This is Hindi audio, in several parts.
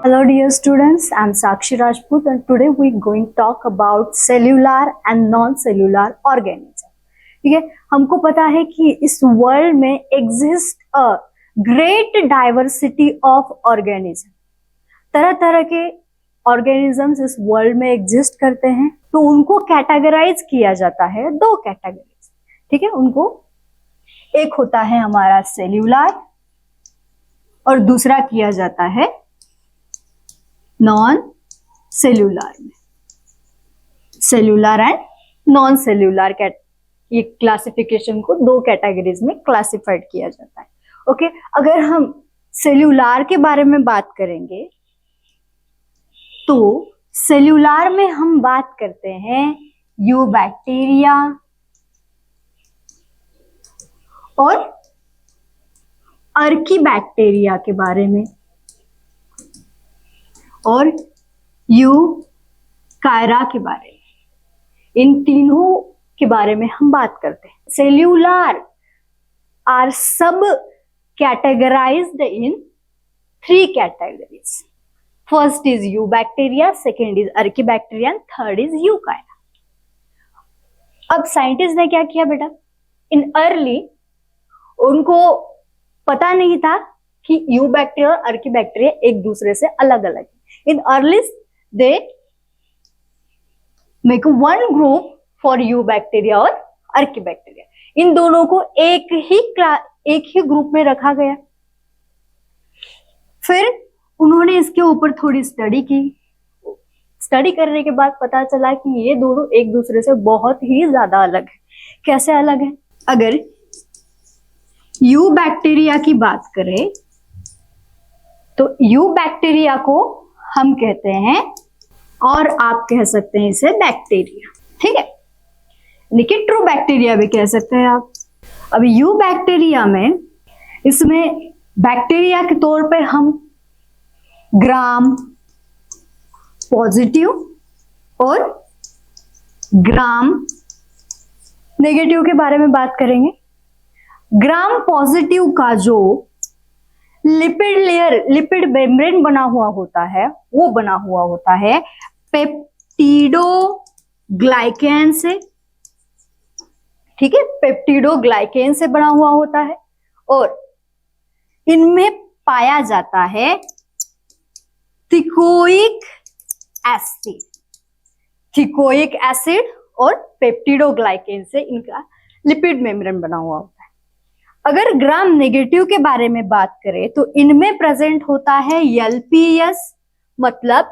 Hello dear students, I am Sakshi Rajput and today we are going to talk about cellular and non-cellular organism. ठीक है, हमको पता है कि इस वर्ल्ड में exist a great diversity of organism. तरह तरह के ऑर्गेनिजम्स इस वर्ल्ड में एग्जिस्ट करते हैं, तो उनको कैटेगराइज किया जाता है दो कैटेगरीज। ठीक है, उनको एक होता है हमारा सेल्यूलर और दूसरा किया जाता है नॉन सेल्यूलर में। सेल्यूलर एंड नॉन सेल्यूलर ये क्लासिफिकेशन को दो कैटेगरीज में क्लासिफाइड किया जाता है। ओके, अगर हम सेल्यूलर के बारे में बात करेंगे तो सेल्यूलर में हम बात करते हैं यूबैक्टीरिया और आर्कीबैक्टीरिया के बारे में और यूकायरा के बारे में। इन तीनों के बारे में हम बात करते हैं। सेल्यूलर आर सब categorized in 3 categories. First is eubacteria, second is archaebacteria and third is eukarya. अब साइंटिस्ट ने क्या किया बेटा, इन अर्ली उनको पता नहीं था कि यूबैक्टीरिया और आर्कीबैक्टीरिया एक दूसरे से अलग अलग है। In early they make one group for Eubacteria और Archaebacteria। इन दोनों को एक ही ग्रुप में रखा गया। फिर उन्होंने इसके ऊपर थोड़ी स्टडी की। स्टडी करने के बाद पता चला कि ये दोनों एक दूसरे से बहुत ही ज्यादा अलग है। कैसे अलग है? अगर यूबैक्टीरिया की बात करें तो यूबैक्टीरिया को हम कहते हैं, और आप कह सकते हैं इसे बैक्टीरिया। ठीक है, लेकिन ट्रू बैक्टीरिया भी कह सकते हैं आप। अब यूबैक्टीरिया में इसमें बैक्टीरिया के तौर पे हम ग्राम पॉजिटिव और ग्राम नेगेटिव के बारे में बात करेंगे। ग्राम पॉजिटिव का जो लिपिड लेयर, लिपिड मेम्ब्रेन बना हुआ होता है, वो बना हुआ होता है पेप्टिडोग्लाइकेन से। ठीक है, पेप्टिडोग्लाइकेन से बना हुआ होता है और इनमें पाया जाता है थिकोइक एसिड। थिकोइक एसिड और पेप्टिडोग्लाइकेन से इनका लिपिड मेम्ब्रेन बना हुआ होता है। अगर ग्राम नेगेटिव के बारे में बात करें तो इनमें प्रेजेंट होता है एलपीएस, मतलब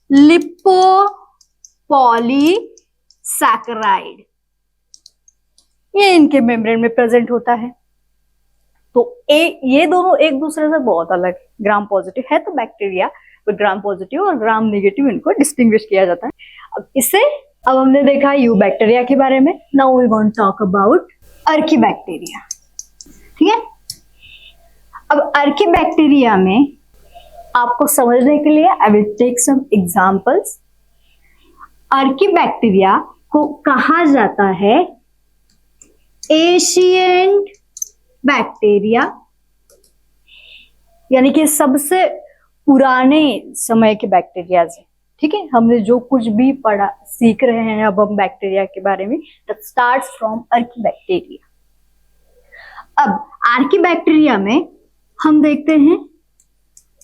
लिपोपॉलीसैकेराइड। ये इनके मेम्ब्रेन में प्रेजेंट होता है। तो ये दोनों एक दूसरे से बहुत अलग है। ग्राम पॉजिटिव है तो बैक्टीरिया, ग्राम पॉजिटिव और ग्राम नेगेटिव इनको डिस्टिंग्विश किया जाता है। अब हमने देखा यूबैक्टीरिया के बारे में। Now we going to talk about archaebacteria. ठीक है, अब आर्कीबैक्टीरिया में आपको समझने के लिए I will take some examples. Archaebacteria को कहा जाता है एशिएंट बैक्टीरिया, यानी कि सबसे पुराने समय के बैक्टीरिया से। ठीक है, हमने जो कुछ भी पढ़ा सीख रहे हैं अब हम बैक्टीरिया के बारे में, दैट स्टार्ट्स फ्रॉम आर्कीबैक्टीरिया। अब आर्कीबैक्टीरिया में हम देखते हैं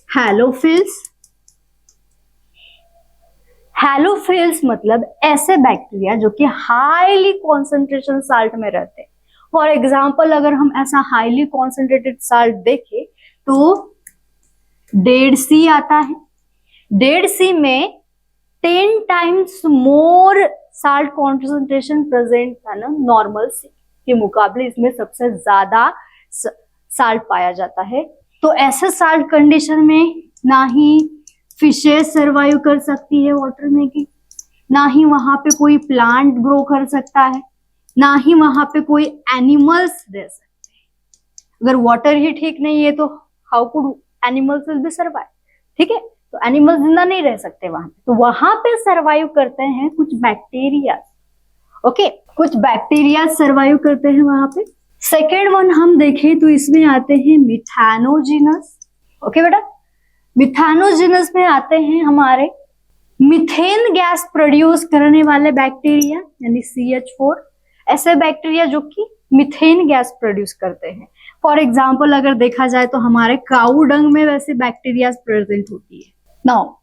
हैलोफिल्स। हैलोफिल्स मतलब ऐसे बैक्टीरिया जो कि हाईली कॉन्सेंट्रेशन साल्ट में रहते हैं। फॉर एग्जांपल, अगर हम ऐसा हाईली कॉन्सेंट्रेटेड साल्ट देखें तो डेड सी आता है। डेड सी में 10 times more salt concentration present था ना नॉर्मल सी के मुकाबले। इसमें सबसे ज्यादा साल्ट पाया जाता है। तो ऐसे साल्ट कंडीशन में ना ही फिशेस सर्वाइव कर सकती है वाटर में की, ना ही वहां पे कोई प्लांट ग्रो कर सकता है, ना ही वहां पे कोई एनिमल्स रह सकते हैं। अगर वाटर ही ठीक नहीं है तो how could animals will be survive. ठीक है, तो एनिमल्स जिंदा नहीं रह सकते वहां पे। तो वहां पे सर्वाइव करते हैं कुछ बैक्टीरिया। ओके, कुछ बैक्टीरिया सर्वाइव करते हैं वहां पे। सेकेंड वन हम देखें तो इसमें आते हैं मिथैनोजिनस। ओके बेटा, मिथेनोजेनस में आते हैं हमारे मीथेन गैस प्रोड्यूस करने वाले बैक्टीरिया यानी CH4, ऐसे बैक्टीरिया जो कि मीथेन गैस प्रोड्यूस करते हैं। फॉर एग्जाम्पल अगर देखा जाए तो हमारे काऊ डंग में वैसे बैक्टीरिया प्रेजेंट होती है। Now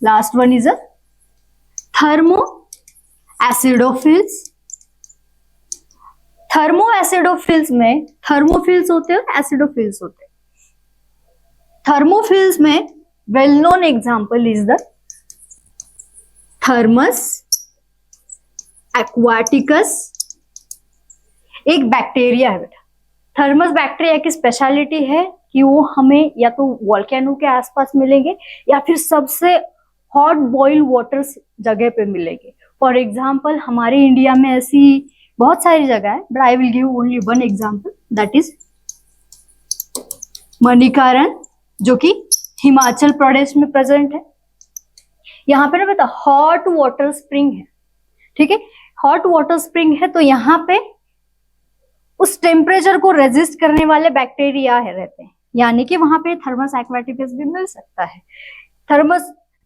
last one is a thermo acidophils. Thermo acidophils में थर्मोफिल्स होते हैं, एसिडोफिल्स होते हैं। थर्मोफिल्स में well known example is the thermos aquaticus. एक बैक्टीरिया है बेटा, थर्मस बैक्टीरिया की स्पेशलिटी है कि वो हमें या तो वोल्केनो के आसपास मिलेंगे या फिर सबसे हॉट बॉइल वाटर जगह पे मिलेंगे। फॉर एग्जाम्पल हमारे इंडिया में ऐसी बहुत सारी जगह है, but I will give only one example, that is Manikaran, जो कि हिमाचल प्रदेश में प्रेजेंट है। यहाँ पे ना बेटा हॉट वाटर स्प्रिंग है, ठीक है, हॉट वाटर स्प्रिंग है, तो यहाँ पे उस टेम्परेचर को रेजिस्ट करने वाले बैक्टीरिया है रहते हैं, यानी कि वहां पे थर्मस एक्वाटिकस भी मिल सकता है।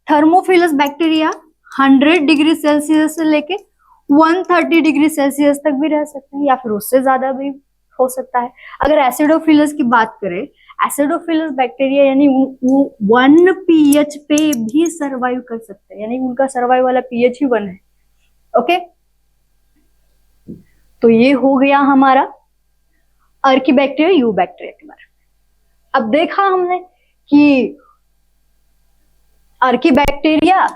थर्मोफिलस बैक्टीरिया 100 डिग्री सेल्सियस से लेके 130 डिग्री सेल्सियस तक भी रह सकते हैं या फिर उससे ज्यादा भी हो सकता है। अगर एसिडोफिलस की बात करें, एसिडोफिलस बैक्टीरिया यानी वो 1 pH पे भी सर्वाइव कर सकते हैं, यानी उनका सर्वाइव वाला pH ही 1 है। ओके, तो ये हो गया हमारा आर्कीबैक्टीरिया, यू बैक्टीरिया के बारे में। अब देखा हमने कि आर्कीबैक्टीरिया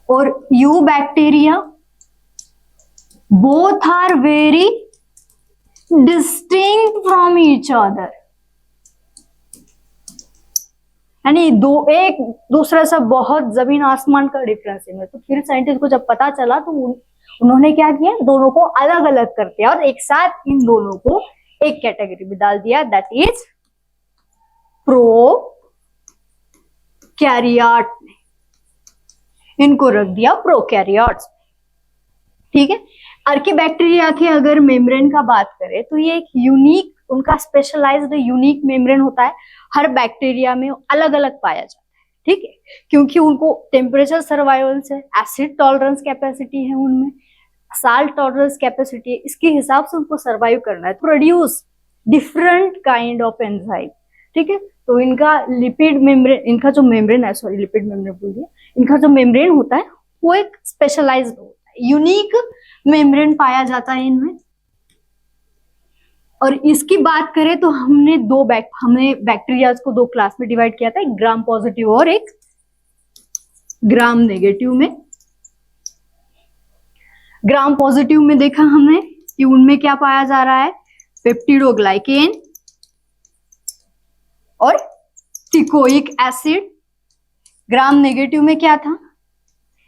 और eubacteria both are very distinct from each other, यानी एक दूसरे से बहुत जमीन आसमान का डिफरेंस है। तो फिर साइंटिस्ट को जब पता चला तो उन्होंने क्या किया, दोनों को अलग अलग कर दिया और एक साथ इन दोनों को एक कैटेगरी में डाल दिया, दैट इज प्रोकैरियोट में, इनको रख दिया प्रोकैरियोट्स। ठीक है, आर्कीबैक्टीरिया के अगर मेम्ब्रेन का बात करें तो ये एक यूनिक, उनका स्पेशलाइज्ड यूनिक मेम्ब्रेन होता है, हर बैक्टीरिया में अलग अलग पाया जाता है। ठीक है, क्योंकि उनको टेम्परेचर सर्वाइवल्स है, एसिड टॉलरेंस कैपेसिटी है उनमें, साल्ट टॉलरेंस कैपेसिटी है, इसके हिसाब से उनको सर्वाइव करना है, produce different kind of enzyme. ठीक है, तो इनका लिपिड मेम्ब्रेन, इनका जो मेम्ब्रेन है, सॉरी लिपिड मेम्ब्रेन बोल दिया, इनका जो मेम्ब्रेन होता है वो एक स्पेशलाइज्ड होता है, यूनिक मेम्ब्रेन पाया जाता है इनमें। और इसकी बात करें तो हमने बैक्टीरिया को दो क्लास में डिवाइड किया था, एक ग्राम पॉजिटिव और एक ग्राम नेगेटिव में। ग्राम पॉजिटिव में देखा हमने कि उनमें क्या पाया जा रहा है, पेप्टिडोग्लाइकेन और टिकोइक एसिड। ग्राम नेगेटिव में क्या था,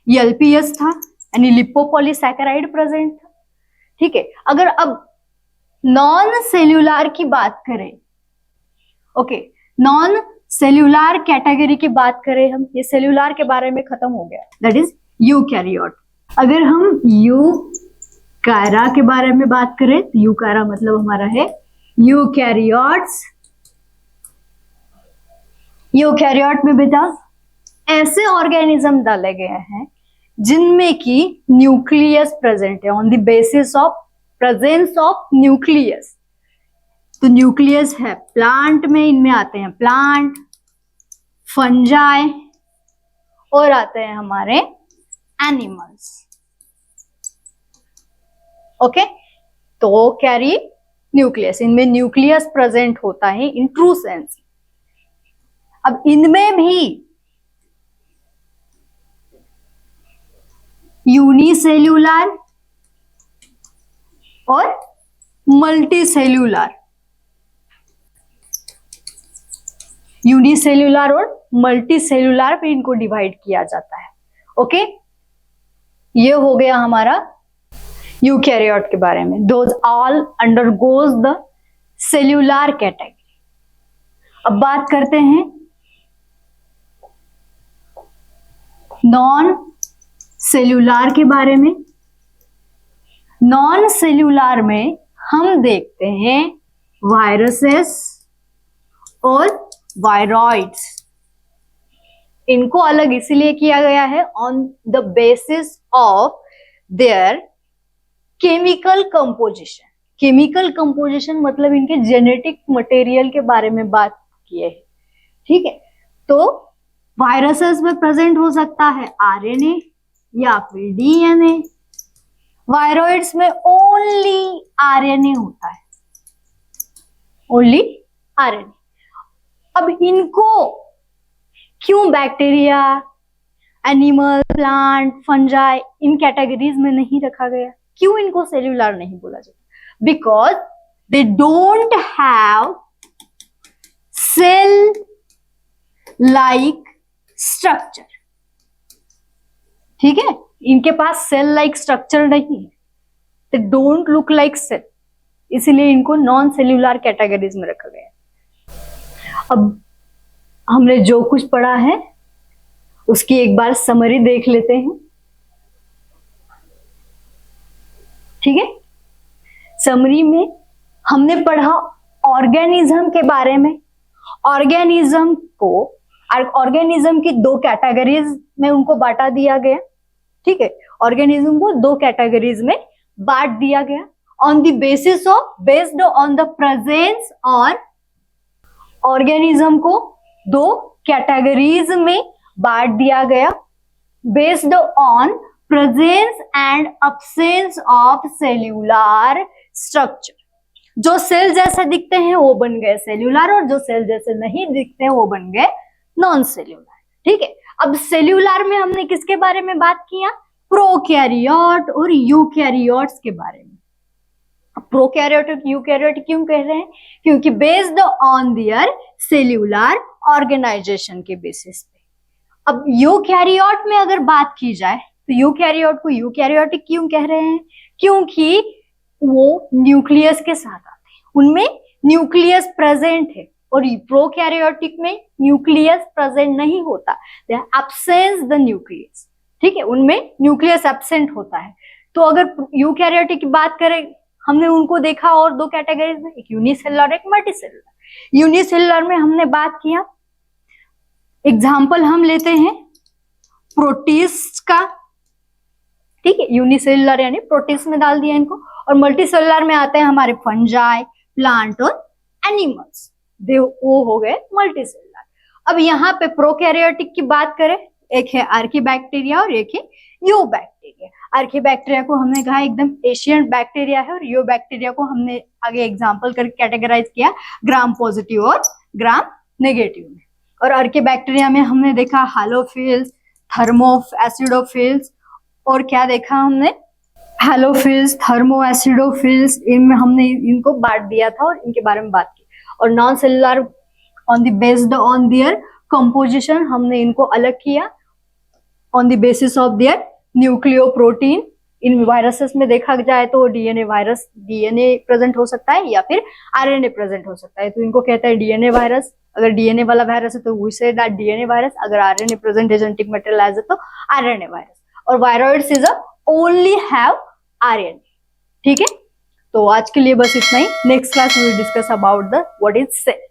एलपीएस था, यानी लिपोपॉलीसैकेराइड प्रेजेंट था। ठीक है, अगर अब नॉन सेल्यूलर की बात करें, ओके, नॉन सेल्यूलर कैटेगरी की बात करें हम, ये सेल्यूलर के बारे में खत्म हो गया, दैट इज यूकैरियोट। अगर हम यूकैरा के बारे में बात करें तो यूकैरा मतलब हमारा है यूकैरियोट्स। यूकैरियोट में बेटा ऐसे ऑर्गेनिज्म डाले गए हैं जिनमें की न्यूक्लियस प्रेजेंट है, on the basis of presence of nucleus. तो न्यूक्लियस है प्लांट में, इनमें आते हैं प्लांट, फंजाई और आते हैं हमारे एनिमल्स। ओके, तो कैरी न्यूक्लियस, इनमें न्यूक्लियस प्रेजेंट होता है इन ट्रू सेंस। अब इनमें भी यूनिसेल्यूलर और मल्टीसेल्यूलर, यूनिसेल्यूलर और मल्टीसेल्यूलर पे इनको डिवाइड किया जाता है। ओके, ये हो गया हमारा यूकैरियोट के बारे में। Those all undergoes the cellular category. अब बात करते हैं नॉन सेल्यूलर के बारे में। नॉन सेल्यूलर में हम देखते हैं वायरसेस और वायरॉइड्स। इनको अलग इसलिए किया गया है on the basis of their chemical composition. Chemical composition मतलब इनके जेनेटिक मटेरियल के बारे में बात की है, ठीक है। तो वायरसेस में प्रेजेंट हो सकता है आरएनए या फिर डीएनए। वायरॉइड्स में ओनली आरएनए होता है, ओनली आरएनए। अब इनको क्यों bacteria, animal, plant, fungi in categories में नहीं रखा गया? क्यों इनको सेल्यूलर नहीं बोला जाता? Because they don't have cell like structure, ठीक है। इनके पास सेल लाइक स्ट्रक्चर नहीं है, they don't look like cell, इसीलिए इनको नॉन सेल्यूलर कैटेगरीज में रखा गया है। अब हमने जो कुछ पढ़ा है उसकी एक बार समरी देख लेते हैं, ठीक है। समरी में हमने पढ़ा ऑर्गेनिज्म के बारे में। ऑर्गेनिज्म की दो कैटेगरीज में उनको बांटा दिया गया, ठीक है। ऑर्गेनिज्म को दो कैटेगरीज में बांट दिया गया on the basis of, based on the presence, और ऑर्गेनिज्म को दो कैटेगरीज में बांट दिया गया based on presence and absence of cellular structure. जो सेल जैसे दिखते हैं वो बन गए सेल्यूलर, और जो सेल जैसे नहीं दिखते हैं वो बन गए नॉन सेल्यूलर, ठीक है। अब सेल्यूलर में हमने किसके बारे में बात किया? प्रोकैरियोट और यूकैरियोट्स के बारे में। प्रोकैरियोट और यूकैरियोट क्यों कह रहे हैं? क्योंकि based on their cellular organisation के बेसिस पे। अब यूकैरियोट में अगर बात की जाए तो यूकैरियोट को यूकैरियोटिक क्यों कह रहे हैं? क्योंकि वो न्यूक्लियस के साथ आते हैं, उनमें न्यूक्लियस प्रेजेंट है, और प्रोकैरियोटिक में न्यूक्लियस प्रेजेंट नहीं होता, दे एब्सेंस द न्यूक्लियस, ठीक है। उनमें न्यूक्लियस एब्सेंट होता है। तो अगर यूकैरियोटिक की बात करें, हमने उनको देखा और दो कैटेगरीज में, एक यूनिसेलुलर, एक मल्टीसेलुलर। यूनिसेलुलर में हमने बात किया, एग्जाम्पल हम लेते हैं प्रोटिस्ट का, ठीक है। यूनिसेलुलर यानी प्रोटिस्ट में डाल दिया इनको, और मल्टीसेलुलर में आते हैं हमारे फंजाई, प्लांट और एनिमल्स, वो हो गए मल्टीसेलुलर। अब यहाँ पे प्रोकैरियोटिक की बात करें, एक है आर्कीबैक्टीरिया और एक है यूबैक्टीरिया। आर्कीबैक्टीरिया को हमने कहा एकदम एशियंट बैक्टीरिया है, और यूबैक्टीरिया को हमने आगे एग्जांपल करके कैटेगराइज किया ग्राम पॉजिटिव और ग्राम नेगेटिव में। और आर्कीबैक्टीरिया में हमने देखा हालोफिल्स, एसिडोफिल्स, और क्या देखा हमने? हैलोफिल्स, एसिडोफिल्स, इनमें हमने इनको बांट दिया था और इनके बारे में बात की। और non cellular on the based on their composition हमने इनको अलग किया on the basis of their nucleoprotein. In viruses में देखा जाए तो डीएनए वायरस, डीएनए प्रेजेंट हो सकता है या फिर आरएनए प्रेजेंट हो सकता है, तो इनको कहते हैं डीएनए वायरस। अगर डीएनए वाला वायरस है तो we say that DNA virus, अगर आरएनए प्रेजेंट है जेनेटिक मटेरियल एज तो आरएनए वायरस। और viroids is only have RNA, ठीक है। तो आज के लिए बस इतना ही। Next class we will discuss about the what is cell.